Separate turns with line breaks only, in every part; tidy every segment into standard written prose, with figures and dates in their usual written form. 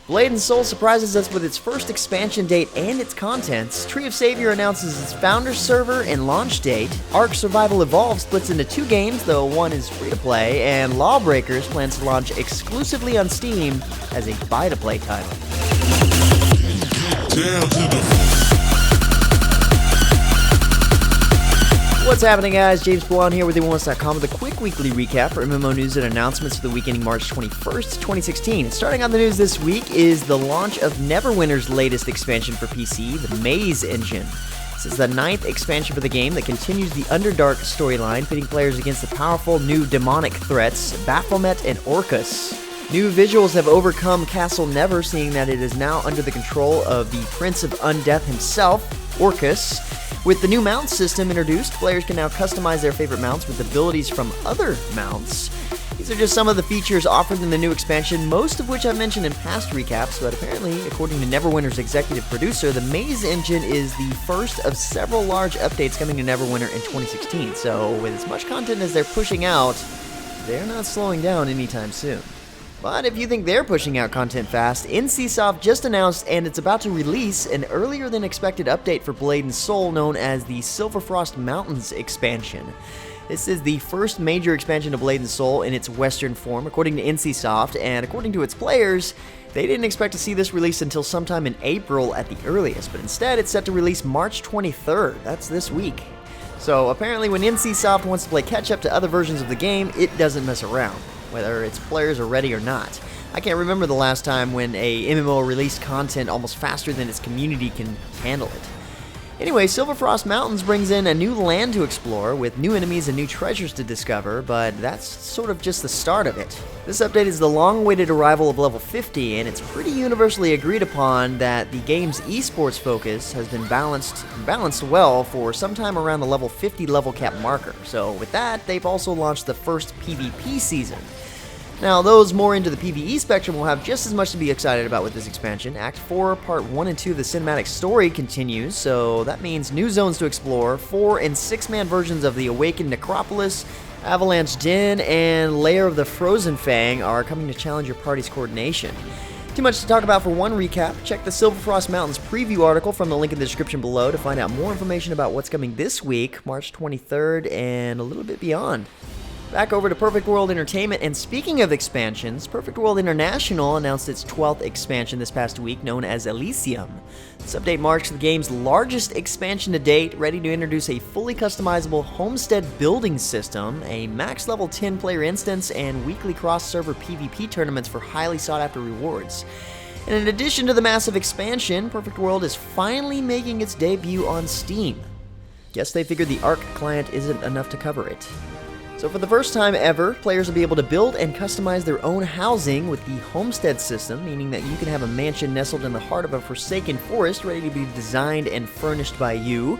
Blade & Soul surprises us with its first expansion date and its contents. Tree of Savior announces its founder server and launch date. ARK Survival Evolved splits into 2 games, though one is free-to-play, and Lawbreakers plans to launch exclusively on Steam as a buy-to-play title. What's happening, guys? James Boulan here with MMOHuts.com with a quick weekly recap for MMO news and announcements for the week ending March 21st, 2016. Starting on the news this week is the launch of Neverwinter's latest expansion for PC, the Maze Engine. This is the 9th expansion for the game that continues the Underdark storyline, pitting players against the powerful new demonic threats, Baphomet and Orcus. New visuals have overcome Castle Never, seeing that it is now under the control of the Prince of Undeath himself, Orcus. With the new mount system introduced, players can now customize their favorite mounts with abilities from other mounts. These are just some of the features offered in the new expansion, most of which I've mentioned in past recaps, but apparently, according to Neverwinter's executive producer, the Maze Engine is the first of several large updates coming to Neverwinter in 2016, so with as much content as they're pushing out, they're not slowing down anytime soon. But if you think they're pushing out content fast, NCSoft just announced and it's about to release an earlier than expected update for Blade & Soul known as the Silverfrost Mountains expansion. This is the first major expansion to Blade & Soul in its Western form, according to NCSoft, and according to its players, they didn't expect to see this release until sometime in April at the earliest, but instead it's set to release March 23rd, that's this week. So apparently when NCSoft wants to play catch-up to other versions of the game, it doesn't mess around, whether its players are ready or not. I can't remember the last time when a MMO released content almost faster than its community can handle it. Anyway, Silverfrost Mountains brings in a new land to explore, with new enemies and new treasures to discover, but that's sort of just the start of it. This update is the long-awaited arrival of level 50, and it's pretty universally agreed upon that the game's esports focus has been balanced well for sometime around the level 50 level cap marker. So with that, they've also launched the first PvP season. Now, those more into the PvE spectrum will have just as much to be excited about with this expansion. Act 4, Part 1 and 2 of the cinematic story continues, so that means new zones to explore, 4- and 6-man versions of the Awakened Necropolis, Avalanche Den, and Lair of the Frozen Fang are coming to challenge your party's coordination. Too much to talk about for one recap. Check the Silverfrost Mountains preview article from the link in the description below to find out more information about what's coming this week, March 23rd, and a little bit beyond. Back over to Perfect World Entertainment, and speaking of expansions, Perfect World International announced its 12th expansion this past week, known as Elysium. This update marks the game's largest expansion to date, ready to introduce a fully customizable homestead building system, a max level 10 player instance, and weekly cross-server PvP tournaments for highly sought-after rewards. And in addition to the massive expansion, Perfect World is finally making its debut on Steam. Guess they figured the ARK client isn't enough to cover it. So for the first time ever, players will be able to build and customize their own housing with the homestead system, meaning that you can have a mansion nestled in the heart of a forsaken forest ready to be designed and furnished by you.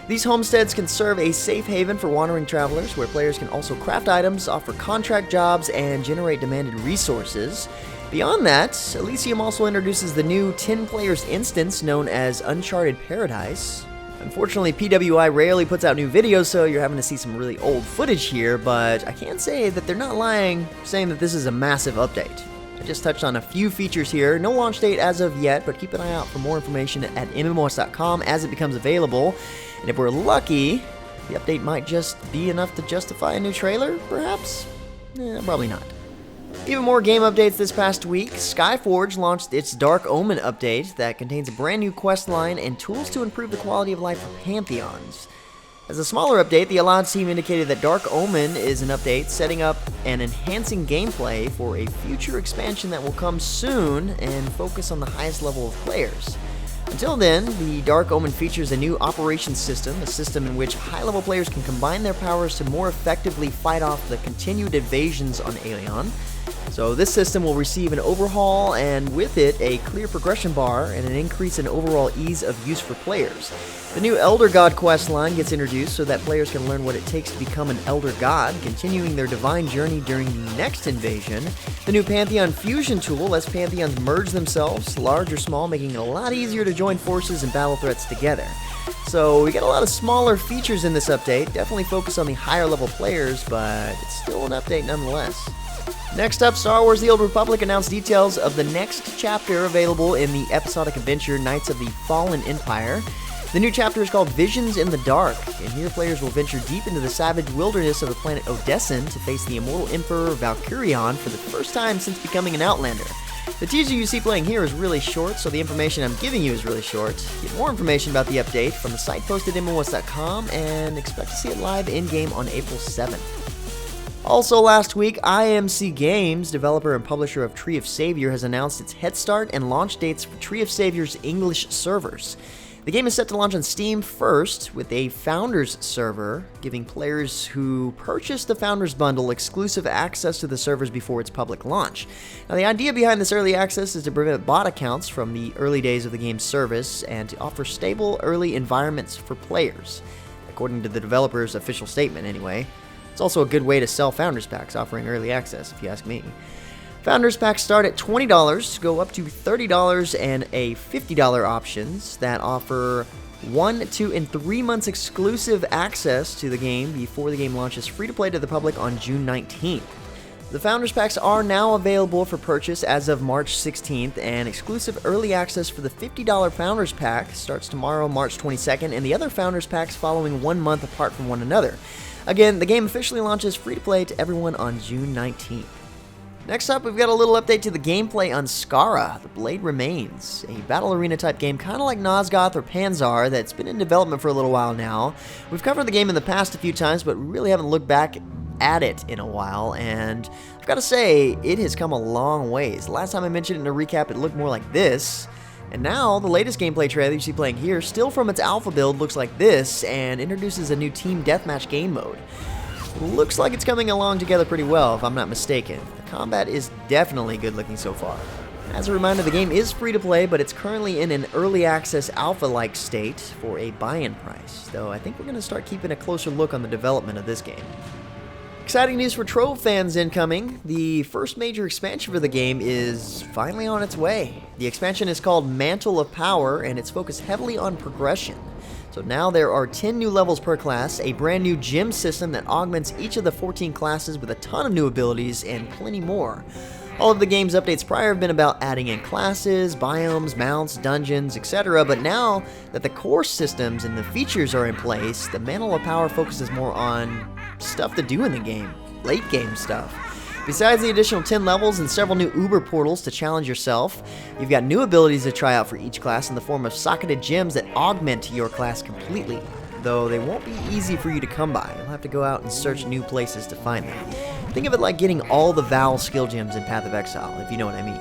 These homesteads can serve a safe haven for wandering travelers, where players can also craft items, offer contract jobs, and generate demanded resources. Beyond that, Elysium also introduces the new 10 players instance known as Uncharted Paradise. Unfortunately, PWI rarely puts out new videos, so you're having to see some really old footage here, but I can say that they're not lying, saying that this is a massive update. I just touched on a few features here, no launch date as of yet, but keep an eye out for more information at MMOHuts.com as it becomes available. And if we're lucky, the update might just be enough to justify a new trailer, perhaps? Probably not. Even more game updates this past week. Skyforge launched its Dark Omen update that contains a brand new quest line and tools to improve the quality of life for Pantheons. As a smaller update, the Allowed team indicated that Dark Omen is an update setting up and enhancing gameplay for a future expansion that will come soon and focus on the highest level of players. Until then, the Dark Omen features a new operations system, a system in which high-level players can combine their powers to more effectively fight off the continued invasions on Aeon. So this system will receive an overhaul, and with it, a clear progression bar and an increase in overall ease of use for players. The new Elder God quest line gets introduced so that players can learn what it takes to become an Elder God, continuing their divine journey during the next invasion. The new Pantheon Fusion tool lets Pantheons merge themselves, large or small, making it a lot easier to join forces and battle threats together. So we get a lot of smaller features in this update, definitely focus on the higher level players, but it's still an update nonetheless. Next up, Star Wars The Old Republic announced details of the next chapter available in the episodic adventure Knights of the Fallen Empire. The new chapter is called Visions in the Dark, and here players will venture deep into the savage wilderness of the planet Odessen to face the immortal Emperor Valkyrion for the first time since becoming an Outlander. The teaser you see playing here is really short, so the information I'm giving you is really short. Get more information about the update from the site posted at MMOHuts.com, and expect to see it live in-game on April 7th. Also last week, IMC Games, developer and publisher of Tree of Savior, has announced its head start and launch dates for Tree of Savior's English servers. The game is set to launch on Steam first, with a Founders server, giving players who purchase the Founders Bundle exclusive access to the servers before its public launch. Now, the idea behind this early access is to prevent bot accounts from the early days of the game's service, and to offer stable early environments for players, according to the developer's official statement anyway. It's also a good way to sell Founders Packs, offering early access, if you ask me. Founders Packs start at $20, go up to $30 and a $50 options that offer 1, 2, and 3 months exclusive access to the game before the game launches free-to-play to the public on June 19th. The Founders Packs are now available for purchase as of March 16th, and exclusive early access for the $50 Founders Pack starts tomorrow, March 22nd, and the other Founders Packs following 1 month apart from one another. Again, the game officially launches free-to-play to everyone on June 19th. Next up, we've got a little update to the gameplay on Skara, The Blade Remains, a battle arena type game kind of like Nosgoth or Panzer that's been in development for a little while now. We've covered the game in the past a few times, but we really haven't looked back at it in a while, and I've got to say, it has come a long ways. The last time I mentioned it in a recap, it looked more like this. And now, the latest gameplay trailer you see playing here, still from its alpha build, looks like this, and introduces a new team deathmatch game mode. Looks like it's coming along together pretty well, if I'm not mistaken. The combat is definitely good looking so far. As a reminder, the game is free to play, but it's currently in an early access alpha-like state for a buy-in price, though I think we're going to start keeping a closer look on the development of this game. Exciting news for Trove fans incoming. The first major expansion for the game is finally on its way. The expansion is called Mantle of Power, and it's focused heavily on progression. So now there are 10 new levels per class, a brand new gym system that augments each of the 14 classes with a ton of new abilities, and plenty more. All of the game's updates prior have been about adding in classes, biomes, mounts, dungeons, etc., but now that the core systems and the features are in place, the Mantle of Power focuses more on stuff to do in the game, late game stuff. Besides the additional 10 levels and several new Uber portals to challenge yourself, you've got new abilities to try out for each class in the form of socketed gems that augment your class completely, though they won't be easy for you to come by. You'll have to go out and search new places to find them. Think of it like getting all the Val skill gems in Path of Exile, if you know what I mean.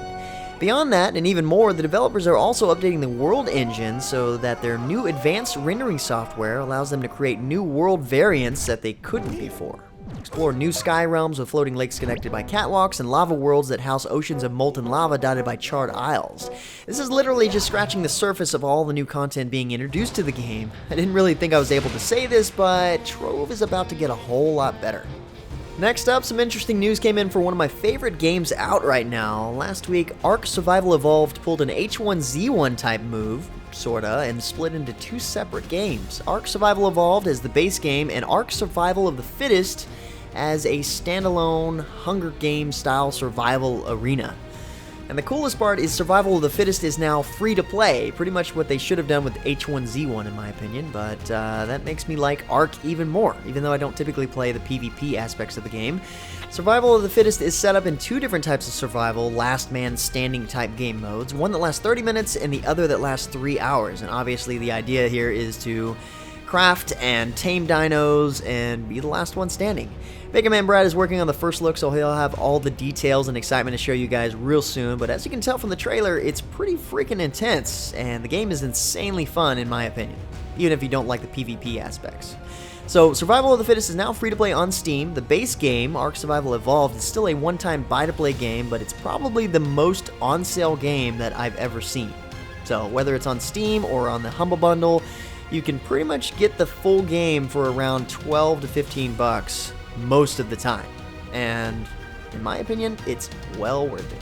Beyond that, and even more, the developers are also updating the world engine so that their new advanced rendering software allows them to create new world variants that they couldn't before. Explore new sky realms with floating lakes connected by catwalks and lava worlds that house oceans of molten lava dotted by charred isles. This is literally just scratching the surface of all the new content being introduced to the game. I didn't really think I was able to say this, but Trove is about to get a whole lot better. Next up, some interesting news came in for one of my favorite games out right now. Last week, ARK Survival Evolved pulled an H1Z1 type move, sorta, and split into two separate games. ARK Survival Evolved as the base game, and ARK Survival of the Fittest as a standalone Hunger Games style survival arena. And the coolest part is Survival of the Fittest is now free to play, pretty much what they should have done with H1Z1 in my opinion, but that makes me like ARK even more, even though I don't typically play the PvP aspects of the game. Survival of the Fittest is set up in two different types of survival, last man standing type game modes, one that lasts 30 minutes and the other that lasts 3 hours, and obviously the idea here is to craft and tame dinos and be the last one standing. Mega Man Brad is working on the first look, so he'll have all the details and excitement to show you guys real soon, but as you can tell from the trailer, it's pretty freaking intense, and the game is insanely fun in my opinion, even if you don't like the PvP aspects. So, Survival of the Fittest is now free to play on Steam. The base game, ARK Survival Evolved, is still a one-time buy-to-play game, but it's probably the most on-sale game that I've ever seen. So, whether it's on Steam or on the Humble Bundle, you can pretty much get the full game for around 12 to 15 bucks most of the time, and in my opinion, it's well worth it.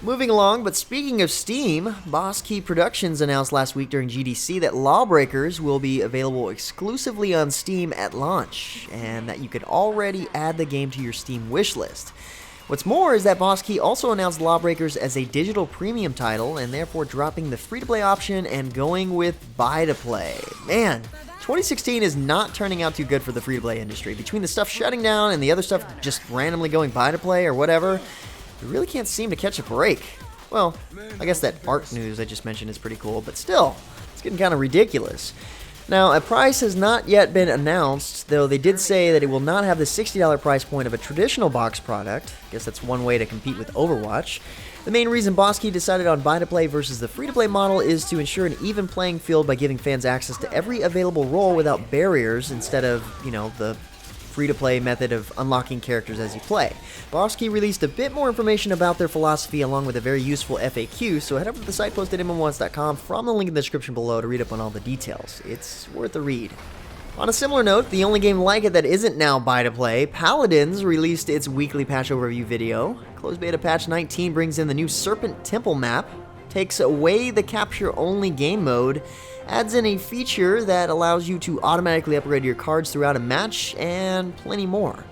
Moving along, but speaking of Steam, Boss Key Productions announced last week during GDC that Lawbreakers will be available exclusively on Steam at launch, and that you can already add the game to your Steam wishlist. What's more is that Boss Key also announced Lawbreakers as a digital premium title, and therefore dropping the free-to-play option and going with buy-to-play. Man, 2016 is not turning out too good for the free-to-play industry. Between the stuff shutting down and the other stuff just randomly going buy-to-play or whatever, we really can't seem to catch a break. Well, I guess that ARK news I just mentioned is pretty cool, but still, it's getting kind of ridiculous. Now, a price has not yet been announced, though they did say that it will not have the $60 price point of a traditional box product. I guess that's one way to compete with Overwatch. The main reason Boss Key decided on buy-to-play versus the free-to-play model is to ensure an even playing field by giving fans access to every available role without barriers instead of, the free-to-play method of unlocking characters as you play. Boss Key released a bit more information about their philosophy along with a very useful FAQ, so head over to the site posted at MMOHuts.com from the link in the description below to read up on all the details. It's worth a read. On a similar note, the only game like it that isn't now buy-to-play, Paladins released its weekly patch overview video. Closed beta patch 19 brings in the new Serpent Temple map, takes away the capture-only game mode, adds in a feature that allows you to automatically upgrade your cards throughout a match, and plenty more.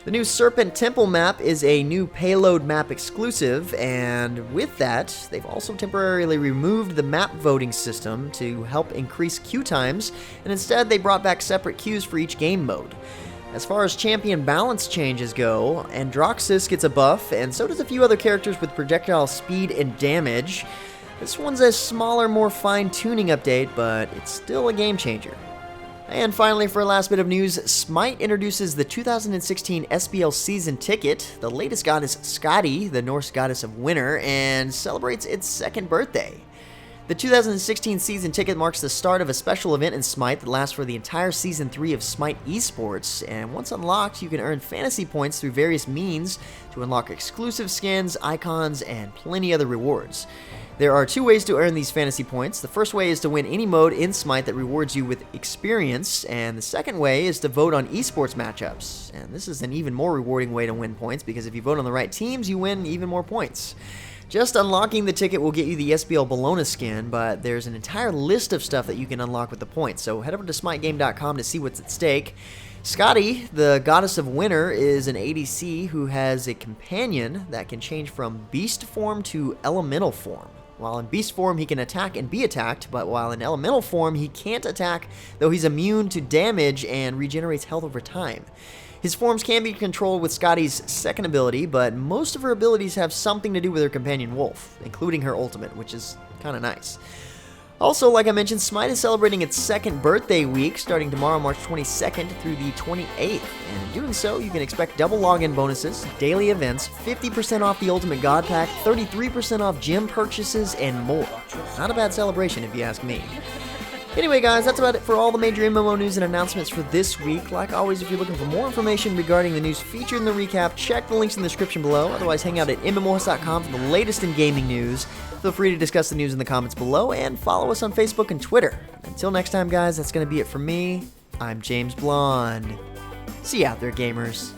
The new Serpent Temple map is a new payload map exclusive, and with that, they've also temporarily removed the map voting system to help increase queue times, and instead they brought back separate queues for each game mode. As far as champion balance changes go, Androxus gets a buff, and so does a few other characters with projectile speed and damage. This one's a smaller, more fine-tuning update, but it's still a game changer. And finally, for a last bit of news, Smite introduces the 2016 SBL season ticket. The latest goddess, Skadi, the Norse goddess of winter, and celebrates its second birthday. The 2016 season ticket marks the start of a special event in Smite that lasts for the entire Season 3 of Smite Esports, and once unlocked, you can earn fantasy points through various means to unlock exclusive skins, icons, and plenty other rewards. There are two ways to earn these fantasy points. The first way is to win any mode in Smite that rewards you with experience, and the second way is to vote on esports matchups. And this is an even more rewarding way to win points, because if you vote on the right teams, you win even more points. Just unlocking the ticket will get you the SBL Bologna skin, but there's an entire list of stuff that you can unlock with the points, so head over to smitegame.com to see what's at stake. Skadi, the goddess of winter, is an ADC who has a companion that can change from beast form to elemental form. While in beast form, he can attack and be attacked, but while in elemental form, he can't attack, though he's immune to damage and regenerates health over time. His forms can be controlled with Skadi's second ability, but most of her abilities have something to do with her companion Wolf, including her ultimate, which is kind of nice. Also, like I mentioned, Smite is celebrating its second birthday week, starting tomorrow, March 22nd through the 28th. And in doing so, you can expect double login bonuses, daily events, 50% off the Ultimate God Pack, 33% off gym purchases, and more. Not a bad celebration, if you ask me. Anyway, guys, that's about it for all the major MMO news and announcements for this week. Like always, if you're looking for more information regarding the news featured in the recap, check the links in the description below. Otherwise, hang out at MMOHuts.com for the latest in gaming news. Feel free to discuss the news in the comments below, and follow us on Facebook and Twitter. Until next time, guys, that's going to be it for me. I'm James Blonde. See you out there, gamers.